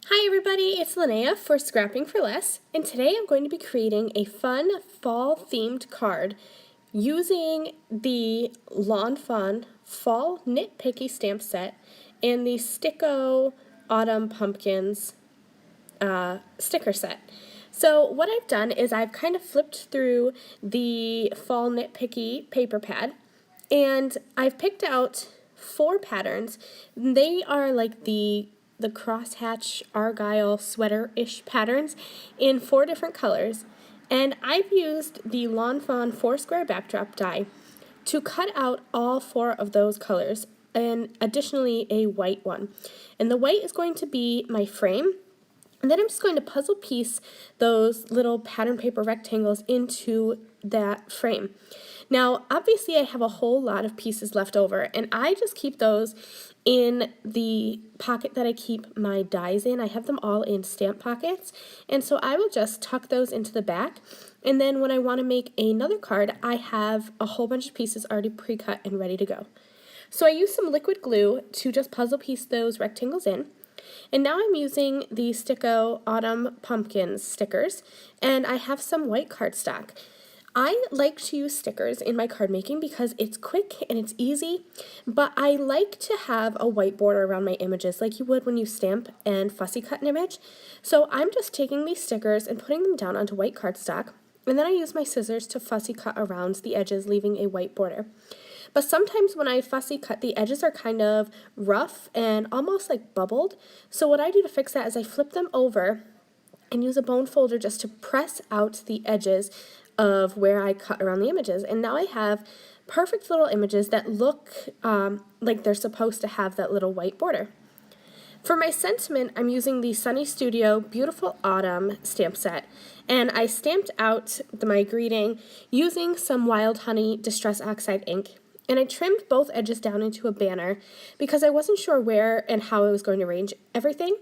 Hi everybody, it's Lynnea for Scrapping for Less, and today I'm going to be creating a fun fall-themed card using the Lawn Fawn Fall Knit Picky stamp set and the Sticko Autumn Pumpkins sticker set. So what I've done is I've kind of flipped through the Fall Knit Picky paper pad, and I've picked out 4 patterns. They are like the crosshatch argyle sweater-ish patterns in 4 different colors, and I've used the Lawn Fawn 4-square backdrop die to cut out all 4 of those colors, and additionally a white one. And the white is going to be my frame, and then I'm just going to puzzle piece those little pattern paper rectangles into that frame. Now, obviously I have a whole lot of pieces left over, and I just keep those in the pocket that I keep my dies in. I have them all in stamp pockets, and so I will just tuck those into the back, and then when I want to make another card, I have a whole bunch of pieces already pre-cut and ready to go. So I use some liquid glue to just puzzle piece those rectangles in. And now I'm using the Sticko Autumn Pumpkins stickers, and I have some white cardstock. I like to use stickers in my card making because it's quick and it's easy, but I like to have a white border around my images like you would when you stamp and fussy cut an image. So I'm just taking these stickers and putting them down onto white cardstock, and then I use my scissors to fussy cut around the edges, leaving a white border. But sometimes when I fussy cut, the edges are kind of rough and almost like bubbled. So what I do to fix that is I flip them over and use a bone folder just to press out the edges of where I cut around the images. And now I have perfect little images that look like they're supposed to have that little white border. For my sentiment, I'm using the Sunny Studio Beautiful Autumn stamp set, and I stamped out my greeting using some Wild Honey Distress Oxide ink. And I trimmed both edges down into a banner because I wasn't sure where and how I was going to arrange everything.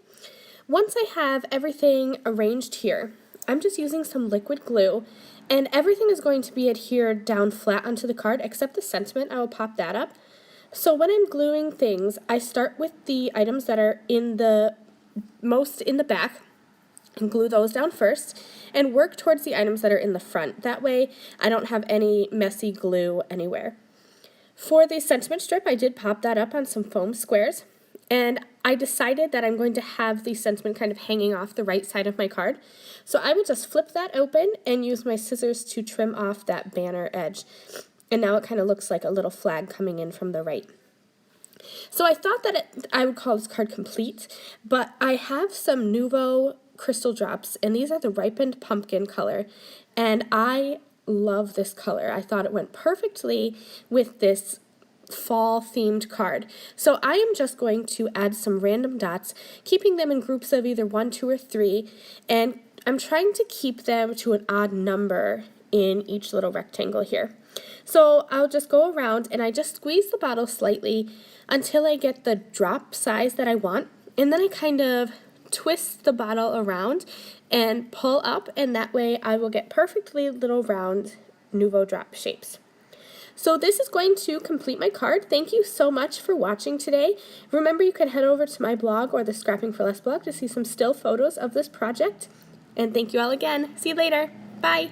Once I have everything arranged here, I'm just using some liquid glue, and everything is going to be adhered down flat onto the card except the sentiment. I will pop that up. So when I'm gluing things, I start with the items that are in the most in the back and glue those down first and work towards the items that are in the front. That way I don't have any messy glue anywhere. For the sentiment strip, I did pop that up on some foam squares, and I decided that I'm going to have the sentiment kind of hanging off the right side of my card. So I would just flip that open and use my scissors to trim off that banner edge. And now it kind of looks like a little flag coming in from the right. So I thought that I would call this card complete, but I have some Nuvo crystal drops, and these are the ripened pumpkin color, and I love this color. I thought it went perfectly with this fall themed card. So I am just going to add some random dots, keeping them in groups of either 1, 2, or 3, and I'm trying to keep them to an odd number in each little rectangle here. So I'll just go around and I just squeeze the bottle slightly until I get the drop size that I want, and then I kind of twist the bottle around and pull up, and that way I will get perfectly little round Nuvo drop shapes. So this is going to complete my card. Thank you so much for watching today. Remember, you can head over to my blog or the Scrapping for Less blog to see some still photos of this project. And thank you all again. See you later. Bye.